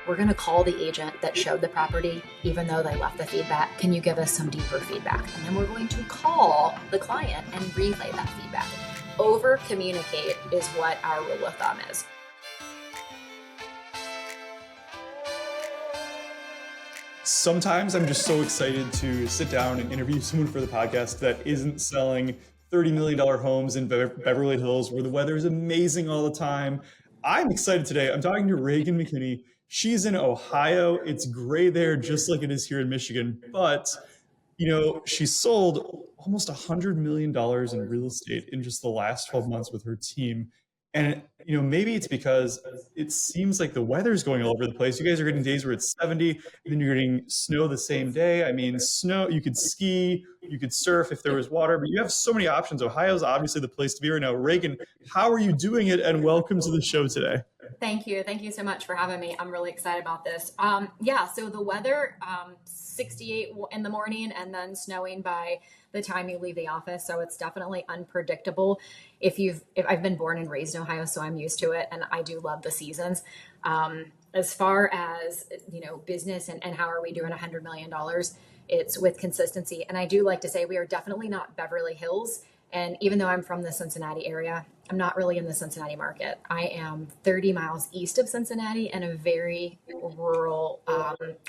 we're going to call the agent that showed the property, even though they left the feedback. Can you give us some deeper feedback? And then we're going to call the client and relay that feedback. Over communicate is what our rule of thumb is. Sometimes I'm just so excited to sit down and interview someone for the podcast that isn't selling $30 million homes in Beverly Hills where the weather is amazing all the time. I'm excited today. I'm talking to Ragan McKinney. She's in Ohio. It's gray there, just like it is here in Michigan. But, she sold almost $100 million in real estate in just the last 12 months with her team. And, maybe it's because it seems like the weather's going all over the place. You guys are getting days where it's 70, and then you're getting snow the same day. I mean, snow, you could ski, you could surf if there was water, but you have so many options. Ohio's obviously the place to be right now. Reagan, how are you doing it? And welcome to the show today. Thank you. Thank you so much for having me. I'm really excited about this. So the weather, 68 in the morning and then snowing by the time you leave the office. So it's definitely unpredictable. If I've been born and raised in Ohio, so I'm used to it. And I do love the seasons. As far as, business and how are we doing $100 million, it's with consistency. And I do like to say we are definitely not Beverly Hills. And even though I'm from the Cincinnati area, I'm not really in the Cincinnati market. I am 30 miles east of Cincinnati in a very rural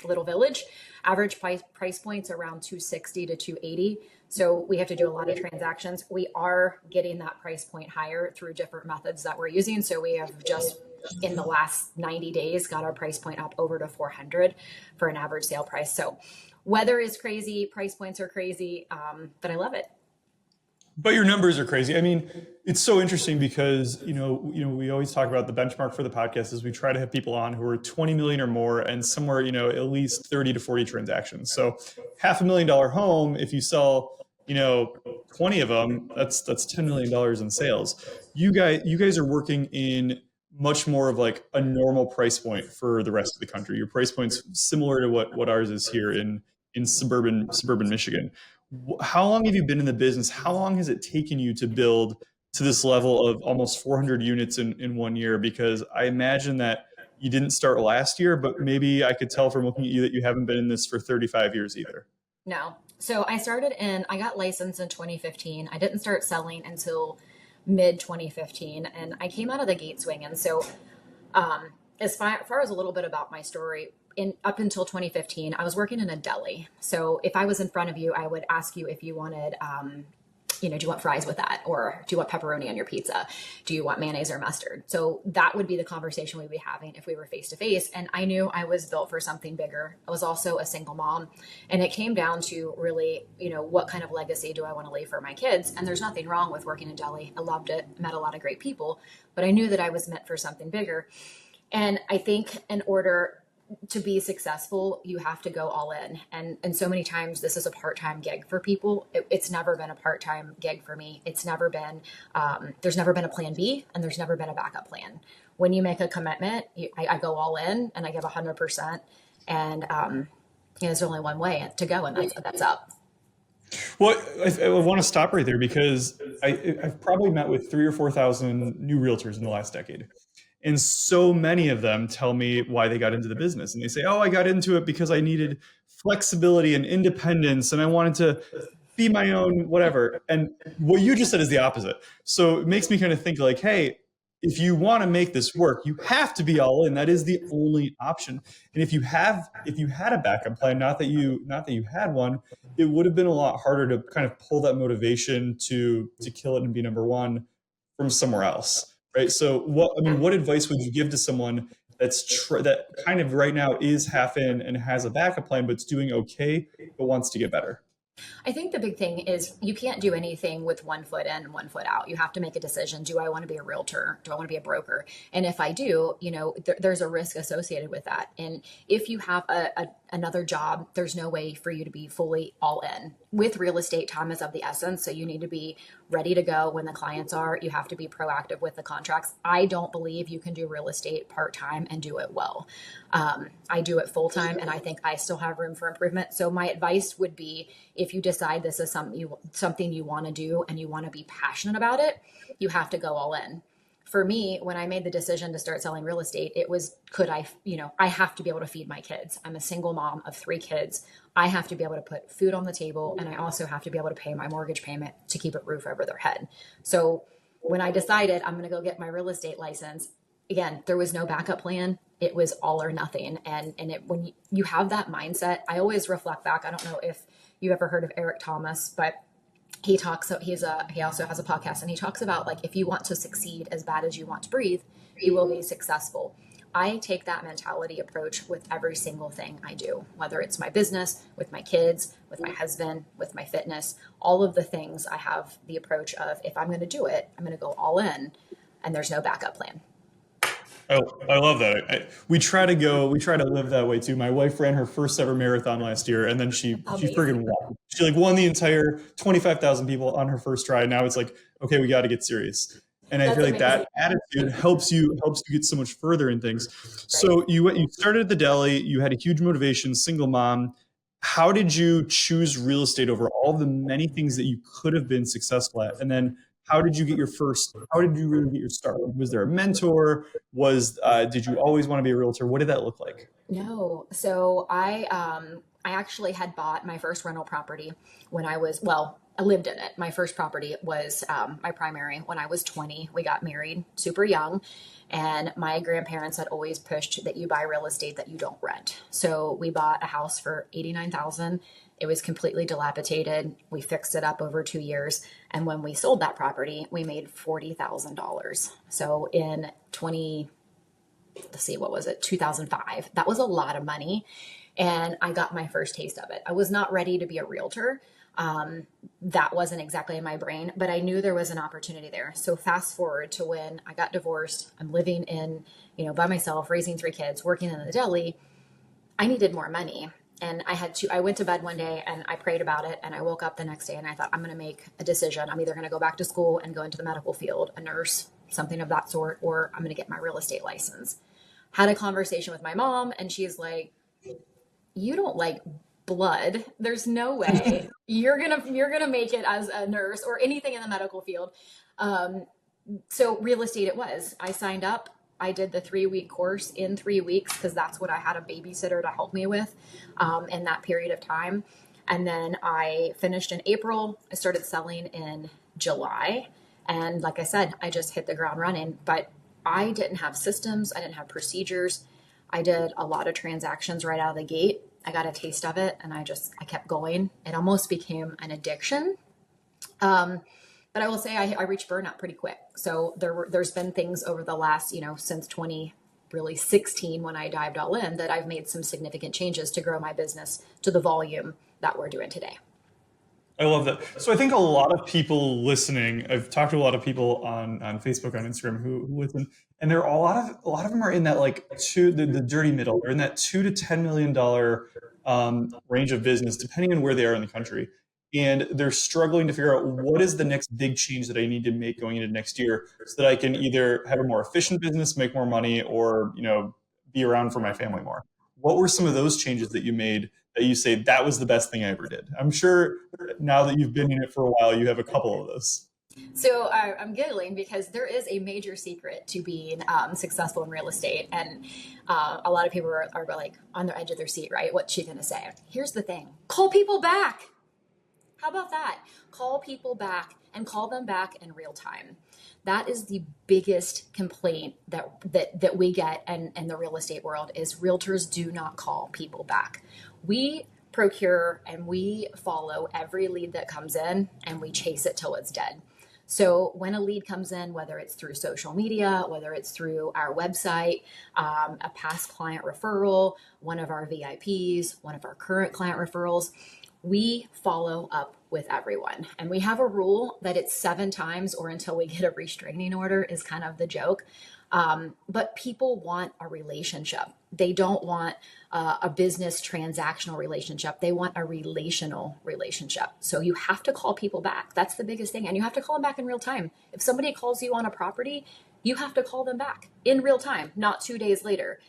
little village. Average price points around 260 to 280. So we have to do a lot of transactions. We are getting that price point higher through different methods that we're using. So we have just in the last 90 days got our price point up over to 400 for an average sale price. So weather is crazy, price points are crazy, but I love it. But your numbers are crazy. I mean, it's so interesting because, we always talk about the benchmark for the podcast is we try to have people on who are 20 million or more and somewhere, at least 30 to 40 transactions. So $500,000 home, if you sell, 20 of them, that's $10 million in sales. You guys are working in much more of like a normal price point for the rest of the country. Your price point's similar to what ours is here in suburban Michigan. How long have you been in the business? How long has it taken you to build to this level of almost 400 units in 1 year? Because I imagine that you didn't start last year, but maybe I could tell from looking at you that you haven't been in this for 35 years either. No. So I got licensed in 2015. I didn't start selling until mid 2015 and I came out of the gate swinging. So as far as a little bit about my story, up until 2015, I was working in a deli. So if I was in front of you, I would ask you if you wanted, do you want fries with that? Or do you want pepperoni on your pizza? Do you want mayonnaise or mustard? So that would be the conversation we'd be having if we were face to face. And I knew I was built for something bigger. I was also a single mom. And it came down to really, what kind of legacy do I want to leave for my kids? And there's nothing wrong with working in deli. I loved it, met a lot of great people, but I knew that I was meant for something bigger. And I think in order to be successful, you have to go all in. And so many times this is a part-time gig for people. It's never been a part-time gig for me. It's never been, there's never been a plan B and there's never been a backup plan. When you make a commitment, I go all in and I give 100%. And there's only one way to go, and that's up. Well, I want to stop right there because I've probably met with 3,000 or 4,000 new realtors in the last decade. And so many of them tell me why they got into the business. And they say, I got into it because I needed flexibility and independence and I wanted to be my own whatever. And what you just said is the opposite. So it makes me kind of think like, hey, if you want to make this work, you have to be all in. That is the only option. And if you had a backup plan, not that you had one, it would have been a lot harder to kind of pull that motivation to kill it and be number one from somewhere else. Right. So what advice would you give to someone that kind of right now is half in and has a backup plan, but it's doing okay, but wants to get better? I think the big thing is you can't do anything with 1 foot in and 1 foot out. You have to make a decision. Do I want to be a realtor? Do I want to be a broker? And if I do, there's a risk associated with that. And if you have another job, there's no way for you to be fully all in. With real estate, time is of the essence. So you need to be ready to go when the clients are. You have to be proactive with the contracts. I don't believe you can do real estate part-time and do it well. I do it full-time, and I think I still have room for improvement. So my advice would be, if you decide this is something you want to do and you want to be passionate about it, you have to go all in. for me, when I made the decision to start selling real estate, it was, could I, I have to be able to feed my kids. I'm a single mom of 3 kids. I have to be able to put food on the table, and I also have to be able to pay my mortgage payment to keep a roof over their head. So when I decided I'm going to go get my real estate license, again, there was no backup plan. It was all or nothing. When you have that mindset, I always reflect back. I don't know if you've ever heard of Eric Thomas, but he also has a podcast, and he talks about, like, if you want to succeed as bad as you want to breathe, you will be successful. I take that mentality approach with every single thing I do, whether it's my business, with my kids, with my husband, with my fitness, all of the things. I have the approach of, if I'm going to do it, I'm going to go all in, and there's no backup plan. I love that. We try to live that way too. My wife ran her first ever marathon last year, and then she friggin' won. She like won the entire 25,000 people on her first try. Now it's like, okay, we got to get serious. And I feel like that attitude helps you get so much further in things. So you started at the deli. You had a huge motivation, single mom. How did you choose real estate over all the many things that you could have been successful at? And then how did you really get your start? Was there a mentor? Did you always want to be a realtor? What did that look like? No. So I actually had bought my first rental property when I lived in it. My first property was my primary when I was 20. We got married super young, and my grandparents had always pushed that you buy real estate that you don't rent. So we bought a house for $89,000. It was completely dilapidated. We fixed it up over 2 years. And when we sold that property, we made $40,000. So in 2005, that was a lot of money. And I got my first taste of it. I was not ready to be a realtor. That wasn't exactly in my brain, but I knew there was an opportunity there. So fast forward to when I got divorced, I'm living in, by myself, raising 3 kids, working in the deli. I needed more money. And I went to bed one day and I prayed about it, and I woke up the next day and I thought, I'm going to make a decision. I'm either going to go back to school and go into the medical field, a nurse, something of that sort, or I'm going to get my real estate license. Had a conversation with my mom, and she's like, you don't like blood. There's no way you're gonna make it as a nurse or anything in the medical field. So real estate it was. I signed up. I did the 3-week course in 3 weeks because that's what I had a babysitter to help me with in that period of time. And then I finished in April. I started selling in July. And like I said, I just hit the ground running. But I didn't have systems. I didn't have procedures. I did a lot of transactions right out of the gate. I got a taste of it, and I kept going. It almost became an addiction. But I will say I reached burnout pretty quick. So there's been things over the last, since 2016 when I dived all in, that I've made some significant changes to grow my business to the volume that we're doing today. I love that. So I think a lot of people listening, I've talked to a lot of people on Facebook, on Instagram who listen, and there are a lot of them are in that the dirty middle. They're in that $2 to $10 million range of business, depending on where they are in the country. And they're struggling to figure out, what is the next big change that I need to make going into next year so that I can either have a more efficient business, make more money, or be around for my family more. What were some of those changes that you made that you say that was the best thing I ever did? I'm sure now that you've been in it for a while, you have a couple of those. So I'm giggling because there is a major secret to being successful in real estate. And a lot of people are like on the edge of their seat, right? What's she going to say? Here's the thing. Call people back. How about that? Call people back, and call them back in real time. That is the biggest complaint that we get in the real estate world, is realtors do not call people back. We procure and we follow every lead that comes in, and we chase it till it's dead. So when a lead comes in, whether it's through social media, whether it's through our website, a past client referral, one of our VIPs, one of our current client referrals, we follow up with everyone. And we have a rule that it's 7 times or until we get a restraining order, is kind of the joke. But people want a relationship. They don't want a business transactional relationship. They want a relational relationship. So you have to call people back. That's the biggest thing. And you have to call them back in real time. If somebody calls you on a property, you have to call them back in real time, not 2 days later.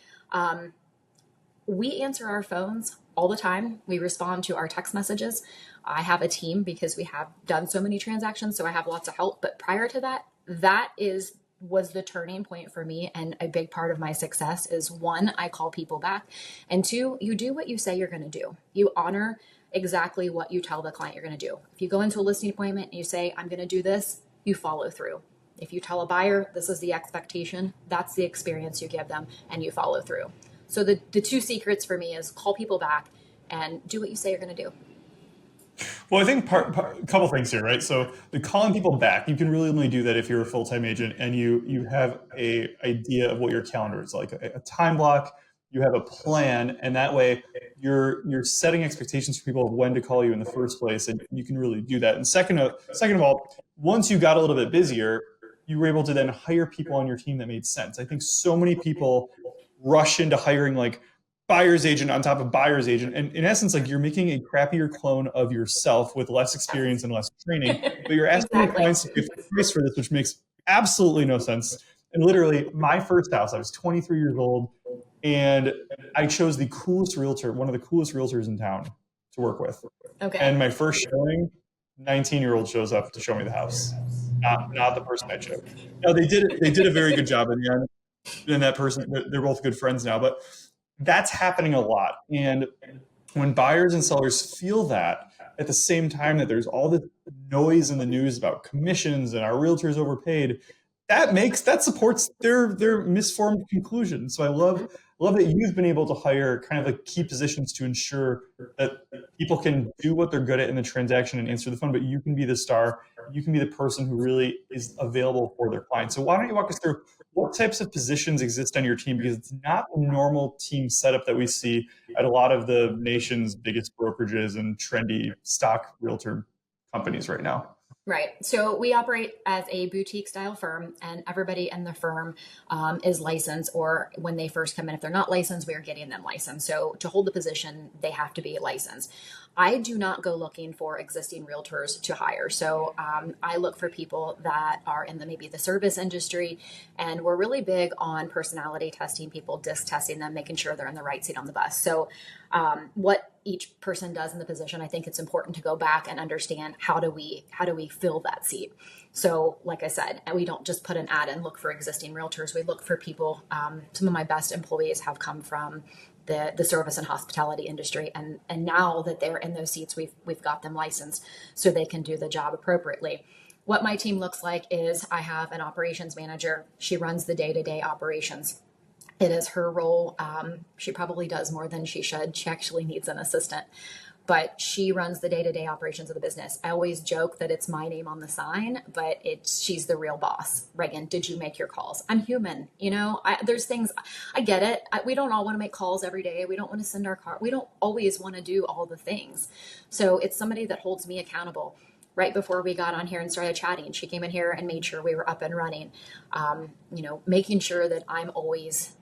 We answer our phones all the time. We respond to our text messages. I have a team because we have done so many transactions, so I have lots of help. But prior to that, that is was the turning point for me. And a big part of my success is, one, I call people back. And two, you do what you say you're going to do. You honor exactly what you tell the client you're going to do. If you go into a listing appointment and you say, I'm going to do this, you follow through. If you tell a buyer, this is the expectation, that's the experience you give them, and you follow through. So the two secrets for me is call people back and do what you say you're going to do. Well, I think a couple things here, right? So the calling people back, you can really only do that if you're a full-time agent and you have a idea of what your calendar is like, a time block, you have a plan, and that way you're setting expectations for people of when to call you in the first place, and you can really do that. And second of all, once you got a little bit busier, you were able to then hire people on your team that made sense. I think so many people rush into hiring like buyer's agent on top of buyer's agent. And in essence, like you're making a crappier clone of yourself with less experience and less training, but you're asking your Exactly. clients to pay full price for this, which makes absolutely no sense. And literally my first house, I was 23 years old and I chose the coolest realtor, one of the coolest realtors in town to work with. Okay. And my first showing, 19-year-old shows up to show me the house, not the person I chose. No, they did a very good job in the end. And that person, they're both good friends now, but that's happening a lot. And when buyers and sellers feel that at the same time that there's all this noise in the news about commissions and our realtors overpaid, that supports their misformed conclusion. So I love that you've been able to hire kind of like key positions to ensure that people can do what they're good at in the transaction and answer the phone, but you can be the star. You can be the person who really is available for their clients. So why don't you walk us through what types of positions exist on your team? Because it's not a normal team setup that we see at a lot of the nation's biggest brokerages and trendy stock realtor companies right now. Right. So we operate as a boutique style firm, and everybody in the firm is licensed, or when they first come in, if they're not licensed, we are getting them licensed. So to hold the position, they have to be licensed. I do not go looking for existing realtors to hire. So I look for people that are in maybe the service industry, and we're really big on personality testing people, disc testing them, making sure they're in the right seat on the bus. So what each person does in the position, I think it's important to go back and understand how do we fill that seat. So like I said, we don't just put an ad and look for existing realtors. We look for people. Some of my best employees have come from the service and hospitality industry, and now that they're in those seats, we've got them licensed so they can do the job appropriately. What my team looks like is I have an operations manager. She runs the day-to-day operations. It is her role. She probably does more than she should. She actually needs an assistant, but she runs the day-to-day operations of the business. I always joke that it's my name on the sign, but she's the real boss. Ragan, did you make your calls? I'm human. There's things, I get it. We don't all want to make calls every day. We don't want to send our car. We don't always want to do all the things. So it's somebody that holds me accountable. Right before we got on here and started chatting, she came in here and made sure we were up and running, making sure that I'm always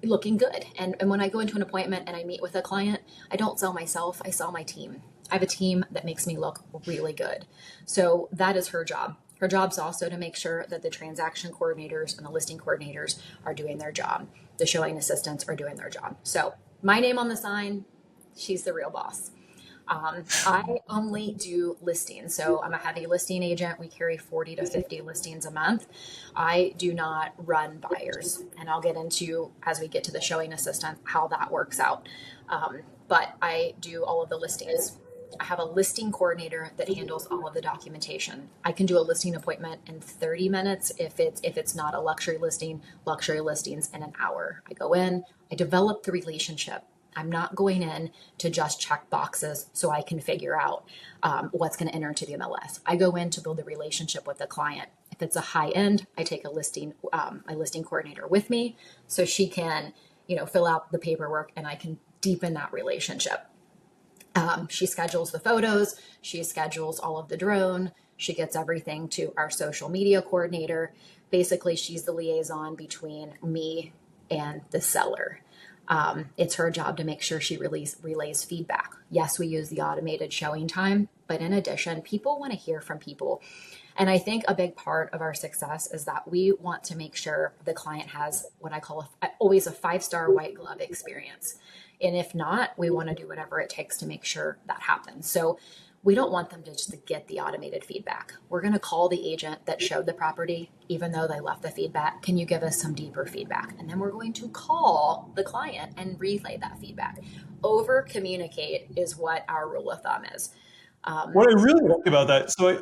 looking good. And when I go into an appointment and I meet with a client, I don't sell myself, I sell my team. I have a team that makes me look really good. So that is her job. Her job's also to make sure that the transaction coordinators and the listing coordinators are doing their job. The showing assistants are doing their job. So my name on the sign, she's the real boss. I only do listings. So I'm a heavy listing agent. We carry 40 to 50 listings a month. I do not run buyers. And I'll get into, as we get to the showing assistant, how that works out. But I do all of the listings. I have a listing coordinator that handles all of the documentation. I can do a listing appointment in 30 minutes if it's not a luxury listing. Luxury listings in an hour. I go in, I develop the relationship. I'm not going in to just check boxes so I can figure out what's going to enter into the MLS. I go in to build a relationship with the client. If it's a high end, I take a listing coordinator with me so she can, fill out the paperwork and I can deepen that relationship. She schedules the photos. She schedules all of the drone. She gets everything to our social media coordinator. Basically, she's the liaison between me and the seller. It's her job to make sure she relays feedback. Yes, we use the automated showing time, but in addition, people want to hear from people. And I think a big part of our success is that we want to make sure the client has what I call always a 5-star white glove experience. And if not, we want to do whatever it takes to make sure that happens. So we don't want them to just get the automated feedback. We're going to call the agent that showed the property, even though they left the feedback. Can you give us some deeper feedback? And then we're going to call the client and relay that feedback. Over communicate is what our rule of thumb is. What I really like about that, so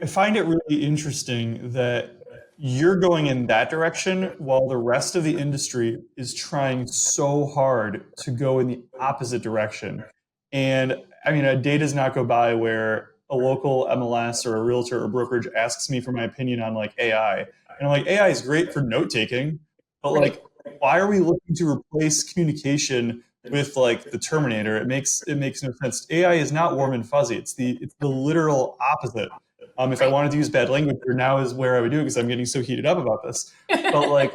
I find it really interesting that you're going in that direction while the rest of the industry is trying so hard to go in the opposite direction. And I mean, a day does not go by where a local MLS or a realtor or brokerage asks me for my opinion on like AI. And I'm like, AI is great for note taking, but Right. like, why are we looking to replace communication with like the Terminator? It makes no sense. AI is not warm and fuzzy. It's the literal opposite. If I Right. wanted to use bad language, here now is where I would do it because I'm getting so heated up about this. But like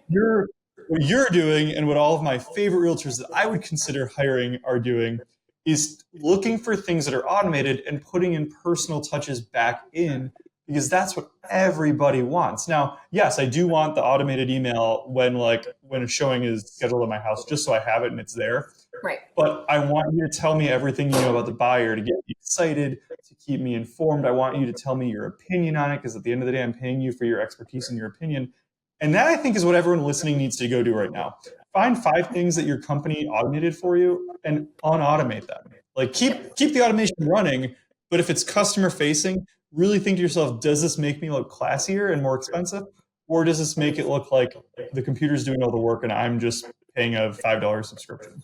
you're what you're doing and what all of my favorite realtors that I would consider hiring are doing is looking for things that are automated and putting in personal touches back in because that's what everybody wants. Now, yes, I do want the automated email when a showing is scheduled at my house just so I have it and it's there. Right. But I want you to tell me everything you know about the buyer to get me excited, to keep me informed. I want you to tell me your opinion on it because at the end of the day, I'm paying you for your expertise and your opinion. And that I think is what everyone listening needs to go do right now. Find 5 things that your company automated for you and unautomate them. Like keep the automation running, but if it's customer facing, really think to yourself, does this make me look classier and more expensive? Or does this make it look like the computer's doing all the work and I'm just paying a $5 subscription?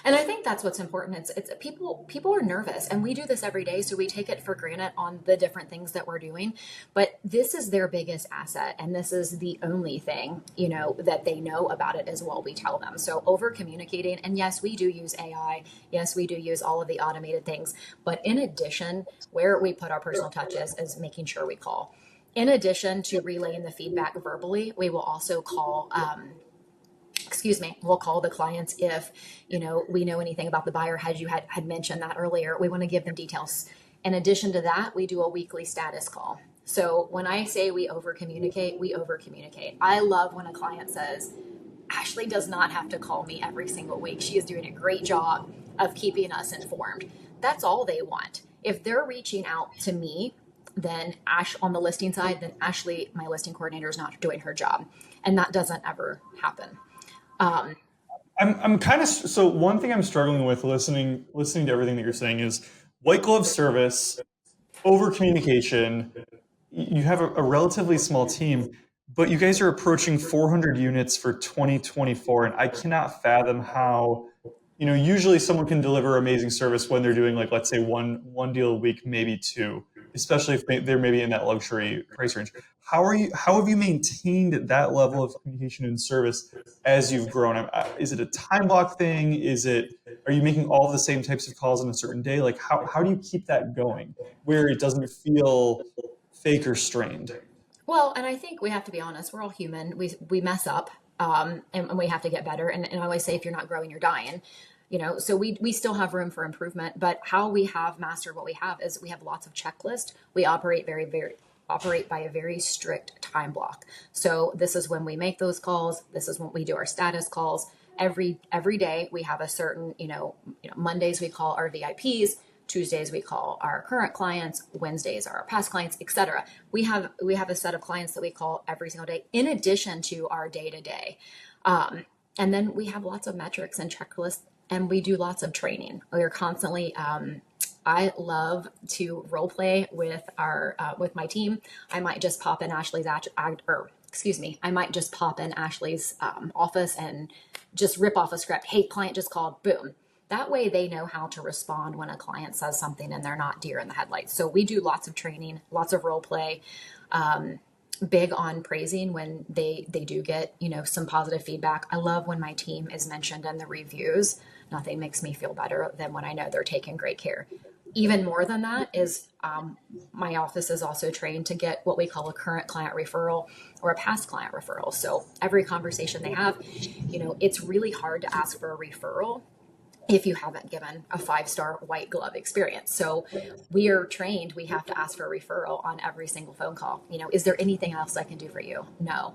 And I think that's what's important. It's people are nervous, and we do this every day, so we take it for granted on the different things that we're doing. But this is their biggest asset, and this is the only thing that they know about it as well. We tell them. So over communicating, and yes, we do use AI. Yes, we do use all of the automated things. But in addition, where we put our personal touches is making sure we call. In addition to relaying the feedback verbally, we will also call. We'll call the clients if we know anything about the buyer. As you had mentioned that earlier, we want to give them details. In addition to that, we do a weekly status call. So when I say we over communicate, we over communicate. I love when a client says, Ashley does not have to call me every single week. She is doing a great job of keeping us informed. That's all they want. If they're reaching out to me, then on the listing side, then Ashley, my listing coordinator, is not doing her job. And that doesn't ever happen. I'm kind of so one thing I'm struggling with listening to everything that you're saying is white glove service, over communication. You have a relatively small team, but you guys are approaching 400 units for 2024, and I cannot fathom how usually someone can deliver amazing service when they're doing like let's say one deal a week, maybe two, especially if they're maybe in that luxury price range. How have you maintained that level of communication and service as you've grown? Is it a time block thing? Are you making all the same types of calls on a certain day? Like how do you keep that going where it doesn't feel fake or strained? Well, and I think we have to be honest. We're all human. We mess up, and we have to get better. And I always say, if you're not growing, you're dying. So we still have room for improvement. But how we have mastered what we have is we have lots of checklists. We operate operate by a very strict time block. So this is when we make those calls. This is when we do our status calls. Every day we have a certain Mondays we call our VIPs. Tuesdays we call our current clients, Wednesdays are our past clients, etc. We have a set of clients that we call every single day in addition to our day-to-day. And then we have lots of metrics and checklists, and we do lots of training. We're constantly I love to role play with my team. I might just pop in I might just pop in Ashley's office and just rip off a script. Hey, client just called, boom. That way they know how to respond when a client says something and they're not deer in the headlights. So we do lots of training, lots of role play, big on praising when they do get, some positive feedback. I love when my team is mentioned in the reviews. Nothing makes me feel better than when I know they're taking great care. Even more than that is my office is also trained to get what we call a current client referral or a past client referral. So every conversation they have, it's really hard to ask for a referral if you haven't given a 5-star white glove experience. So we are trained, we have to ask for a referral on every single phone call. Is there anything else I can do for you? No.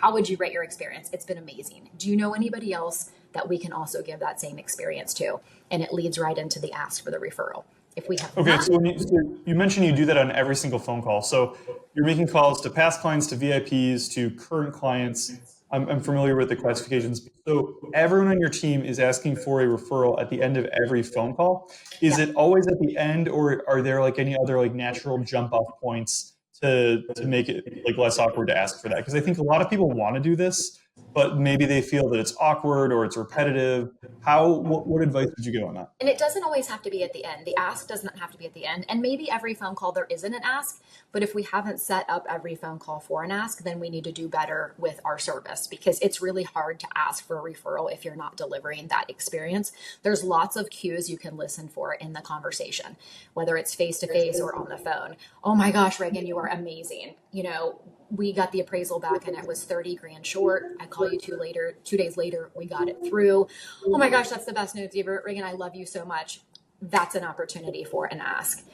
How would you rate your experience? It's been amazing. Do you know anybody else that we can also give that same experience to? And it leads right into the ask for the referral. If we have Okay, not, so you mentioned you do that on every single phone call. So you're making calls to past clients, to VIPs, to current clients. I'm familiar with the classifications. So everyone on your team is asking for a referral at the end of every phone call. Is yeah. it always at the end, or are there like any other like natural jump off points to make it like less awkward to ask for that? Because I think a lot of people want to do this, but maybe they feel that it's awkward or it's repetitive. What advice would you give on that? And it doesn't always have to be at the end. The ask doesn't have to be at the end. And maybe every phone call there isn't an ask, but if we haven't set up every phone call for an ask, then we need to do better with our service because it's really hard to ask for a referral if you're not delivering that experience. There's lots of cues you can listen for in the conversation, whether it's face to face or on the phone. Oh my gosh, Reagan, you are amazing. We got the appraisal back and it was 30 grand short. I call you 2 days later, we got it through. Oh my gosh, that's the best news ever. Reagan, I love you so much. That's an opportunity for an ask.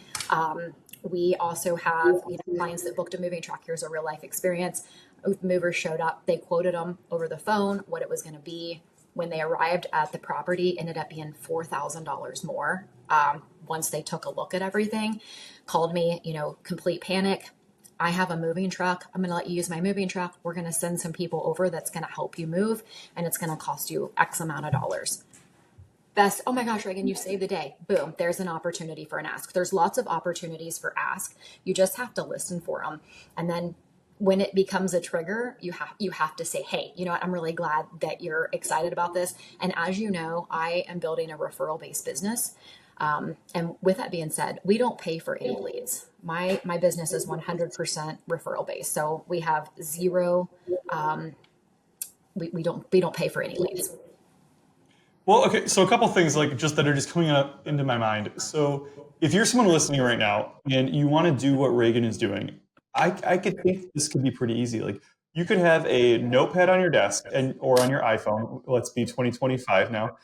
We also have clients that booked a moving truck. Here's a real life experience. Movers showed up. They quoted them over the phone what it was going to be. When they arrived at the property, ended up being $4,000 more. Once they took a look at everything, called me, complete panic. I have a moving truck. I'm going to let you use my moving truck. We're going to send some people over that's going to help you move, and it's going to cost you X amount of dollars. Best, oh my gosh, Reagan, you saved the day. Boom, there's an opportunity for an ask. There's lots of opportunities for ask. You just have to listen for them. And then when it becomes a trigger, you have to say, hey, you know what? I'm really glad that you're excited about this. And as you know, I am building a referral-based business. And with that being said, we don't pay for any leads. My business is 100% referral based. So we have zero, we don't pay for any leads. Well, okay, so a couple things like just that are just coming up into my mind. So if you're someone listening right now and you want to do what Reagan is doing, I could think this could be pretty easy. Like you could have a notepad on your desk or on your iPhone. Let's be 2025 now.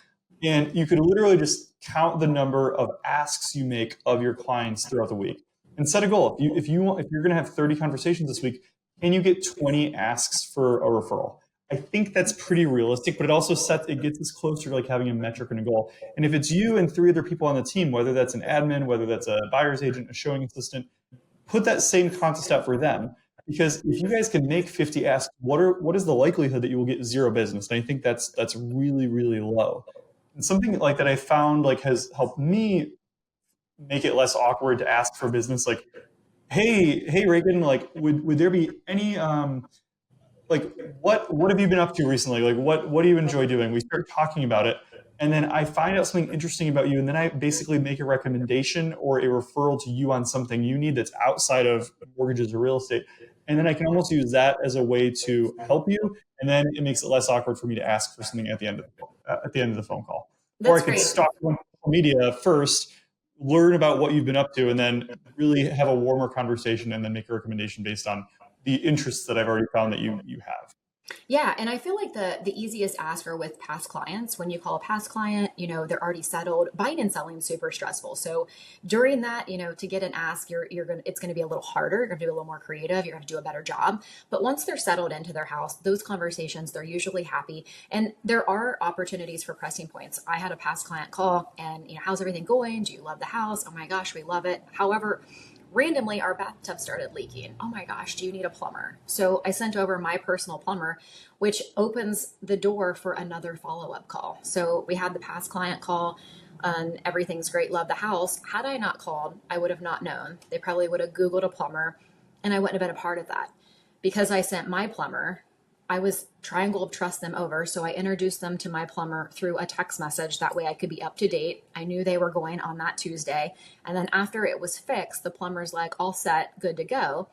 And you could literally just count the number of asks you make of your clients throughout the week and set a goal. If you're going to have 30 conversations this week, can you get 20 asks for a referral? I think that's pretty realistic, but it gets us closer to like having a metric and a goal. And if it's you and 3 other people on the team, whether that's an admin, whether that's a buyer's agent, a showing assistant, put that same contest out for them. Because if you guys can make 50 asks, what is the likelihood that you will get 0 business? And I think that's really, really low. And something like that I found like has helped me make it less awkward to ask for business. Like, hey, Reagan, like, would there be any like what have you been up to recently? Like, what do you enjoy doing? We start talking about it, and then I find out something interesting about you, and then I basically make a recommendation or a referral to you on something you need that's outside of mortgages or real estate. And then I can almost use that as a way to help you, and then it makes it less awkward for me to ask for something at the end of the phone call. Or That's I could great. stalk you on social media first, learn about what you've been up to, and then really have a warmer conversation, and then make a recommendation based on the interests that I've already found that you have. Yeah, and I feel like the easiest ask are with past clients. When you call a past client, they're already settled. Buying and selling is super stressful. So during that, to get an ask, it's gonna be a little harder. You're gonna be a little more creative. You're gonna do a better job. But once they're settled into their house, those conversations, they're usually happy. And there are opportunities for pressing points. I had a past client call and, how's everything going? Do you love the house? Oh my gosh, we love it. However, randomly our bathtub started leaking. Oh my gosh, do you need a plumber? So I sent over my personal plumber, which opens the door for another follow-up call. So we had the past client call and everything's great, love the house. Had I not called, I would have not known. They probably would have Googled a plumber and I wouldn't have been a part of that. Because I sent my plumber, I was triangle of trust them over. So I introduced them to my plumber through a text message. That way I could be up to date. I knew they were going on that Tuesday. And then after it was fixed, the plumber's like, all set, good to go.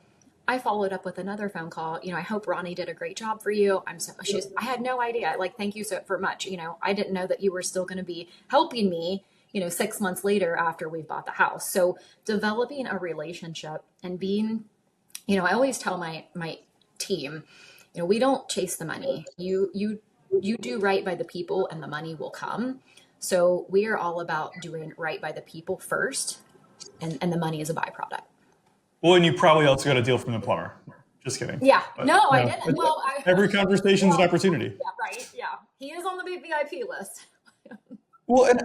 I followed up with another phone call. I hope Ronnie did a great job for you. I had no idea. Like, thank you so much. I didn't know that you were still going to be helping me, 6 months later after we've bought the house. So developing a relationship and being, I always tell my team, we don't chase the money. You do right by the people and the money will come. So we are all about doing right by the people first, and the money is a byproduct. Well, and you probably also got a deal from the plumber. Just kidding. Yeah. But, No, I didn't. Well, every conversation's an opportunity. Yeah, right. Yeah. He is on the VIP list. Well, and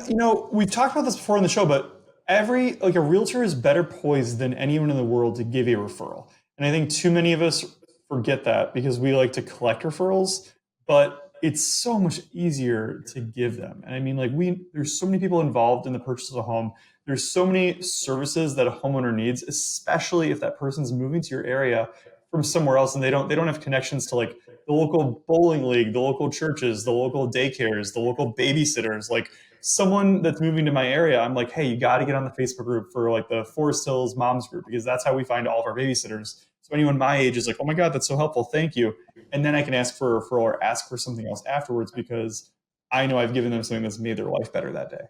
we've talked about this before on the show, but a realtor is better poised than anyone in the world to give a referral. And I think too many of us forget that because we like to collect referrals, but it's so much easier to give them. And I mean, like there's so many people involved in the purchase of a home. There's so many services that a homeowner needs, especially if that person's moving to your area from somewhere else and they don't have connections to like the local bowling league, the local churches, the local daycares, the local babysitters. Like someone that's moving to my area, I'm like, hey, you got to get on the Facebook group for like the Forest Hills Moms group because that's how we find all of our babysitters. So anyone my age is like, oh my God, that's so helpful. Thank you. And then I can ask for a referral or ask for something else afterwards because I know I've given them something that's made their life better that day.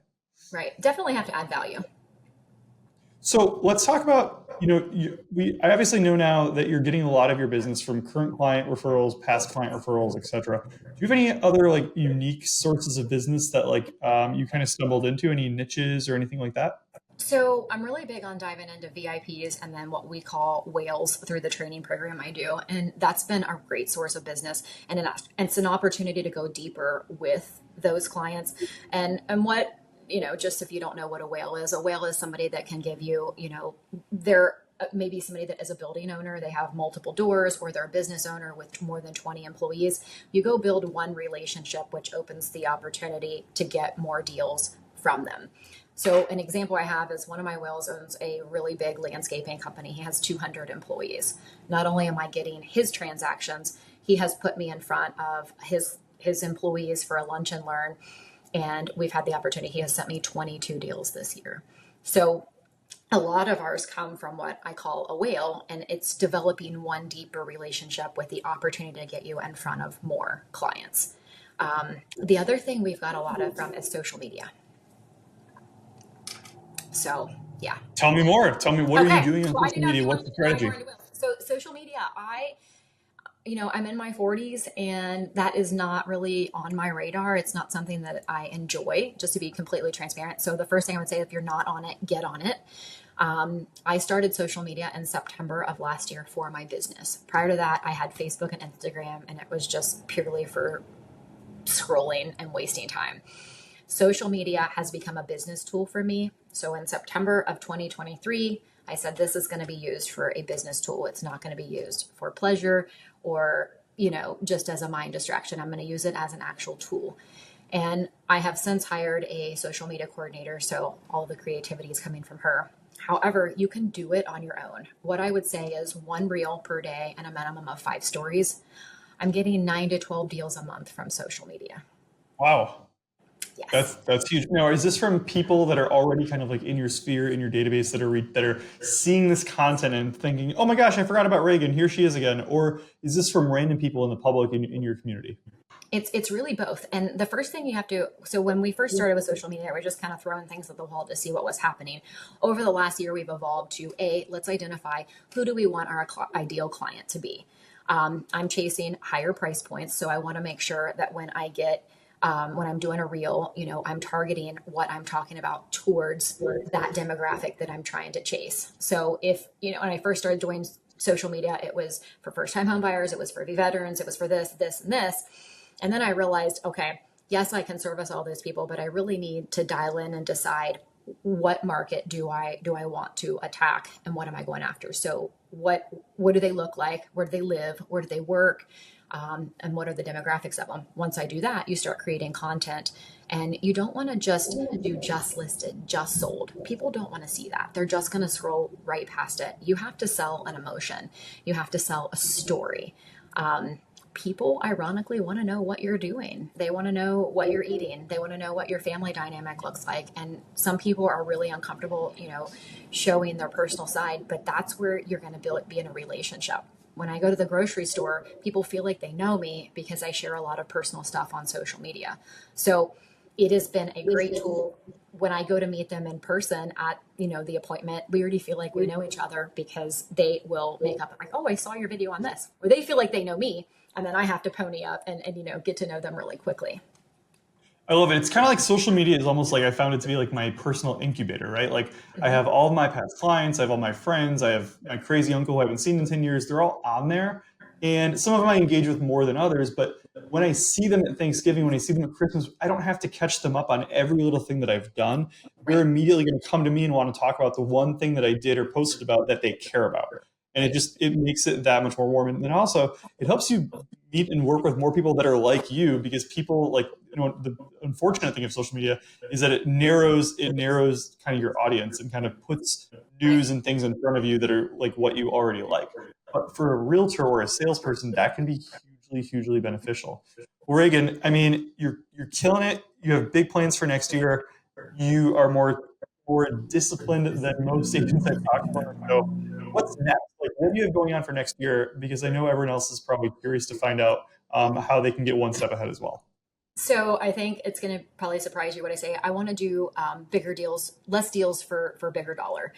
Right. Definitely have to add value. So let's talk about, I obviously know now that you're getting a lot of your business from current client referrals, past client referrals, et cetera. Do you have any other like unique sources of business that like you kind of stumbled into, any niches or anything like that? So I'm really big on diving into VIPs and then what we call whales through the training program I do. And that's been a great source of business and it's an opportunity to go deeper with those clients. And what, just if you don't know what a whale is somebody that can give you, they're maybe somebody that is a building owner, they have multiple doors, or they're a business owner with more than 20 employees. You go build one relationship, which opens the opportunity to get more deals from them. So an example I have is one of my whales owns a really big landscaping company. He has 200 employees. Not only am I getting his transactions, he has put me in front of his employees for a lunch and learn. And we've had the opportunity. He has sent me 22 deals this year. So a lot of ours come from what I call a whale, and it's developing one deeper relationship with the opportunity to get you in front of more clients. The other thing we've got a lot of from is social media. So, yeah. Tell me more. Tell me, what are you Okay. doing on Well, I social didn't know if media? you What's wanted the to dive strategy? more into it. So, social media, I'm in my 40s and that is not really on my radar. It's not something that I enjoy, just to be completely transparent. So, the first thing I would say, if you're not on it, get on it. I started social media in September of last year for my business. Prior to that, I had Facebook and Instagram, and it was just purely for scrolling and wasting time. Social media has become a business tool for me. So in September of 2023, I said this is going to be used for a business tool. It's not going to be used for pleasure or, just as a mind distraction. I'm going to use it as an actual tool. And I have since hired a social media coordinator. So all the creativity is coming from her. However, you can do it on your own. What I would say is one reel per day and a minimum of 5 stories. I'm getting 9 to 12 deals a month from social media. Wow. Yes. That's huge. Now, is this from people that are already kind of like in your sphere, in your database, that are seeing this content and thinking, "Oh my gosh, I forgot about Reagan. Here she is again," or is this from random people in the public in your community? It's really both. And the first thing you have to, so when we first started with social media, we're just kind of throwing things at the wall to see what was happening. Over the last year, we've evolved to let's identify who do we want our ideal client to be. I'm chasing higher price points, so I want to make sure that when I'm doing a reel, I'm targeting what I'm talking about towards that demographic that I'm trying to chase. So if, when I first started doing social media, it was for first time home buyers, it was for veterans, it was for this, this, and this. And then I realized, okay, yes, I can service all those people, but I really need to dial in and decide what market do I want to attack and what am I going after? So what do they look like? Where do they live? Where do they work? And what are the demographics of them? Once I do that, you start creating content, and you don't want to just do just listed, just sold. People don't want to see that. They're just going to scroll right past it. You have to sell an emotion. You have to sell a story. People ironically want to know what you're doing. They want to know what you're eating. They want to know what your family dynamic looks like. And some people are really uncomfortable, showing their personal side, but that's where you're going to be in a relationship. When I go to the grocery store, people feel like they know me because I share a lot of personal stuff on social media. So it has been a great tool. When I go to meet them in person at, the appointment, we already feel like we know each other because they will make up like, oh, I saw your video on this, or they feel like they know me. And then I have to pony up and get to know them really quickly. I love it. It's kind of like social media is almost like I found it to be like my personal incubator, right? Like I Mm-hmm. have all of my past clients, I have all my friends, I have my crazy uncle who I haven't seen in 10 years. They're all on there. And some of them I engage with more than others, but when I see them at Thanksgiving, when I see them at Christmas, I don't have to catch them up on every little thing that I've done. They're Right. immediately going to come to me and want to talk about the one thing that I did or posted about that they care about. And Right. it makes it that much more warm. And then also it helps you meet and work with more people that are like you, because people like, the unfortunate thing of social media is that it narrows kind of your audience and kind of puts Right. news and things in front of you that are like what you already like. But for a realtor or a salesperson, that can be hugely, hugely beneficial. Well, Reagan, I mean, you're killing it. You have big plans for next year. You are more disciplined than most agents I've talked to. So, what's next? Like, what do you have going on for next year? Because I know everyone else is probably curious to find out how they can get one step ahead as well. So I think it's going to probably surprise you what I say. I want to do bigger deals, less deals for bigger dollar.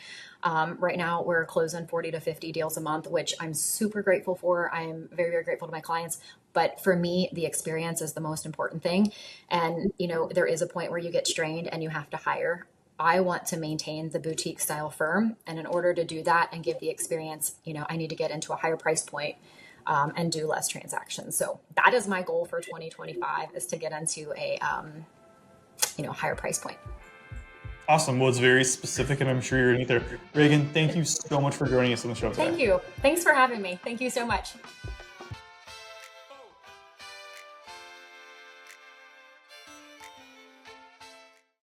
Right now, we're closing 40 to 50 deals a month, which I'm super grateful for. I'm very, very grateful to my clients. But for me, the experience is the most important thing. And, there is a point where you get strained and you have to hire. I want to maintain the boutique style firm. And in order to do that and give the experience, I need to get into a higher price point, and do less transactions. So that is my goal for 2025, is to get into a, higher price point. Awesome. Well, it's very specific, and I'm sure you're going to get there. Reagan, thank you so much for joining us on the show today. Thank you. Thanks for having me. Thank you so much.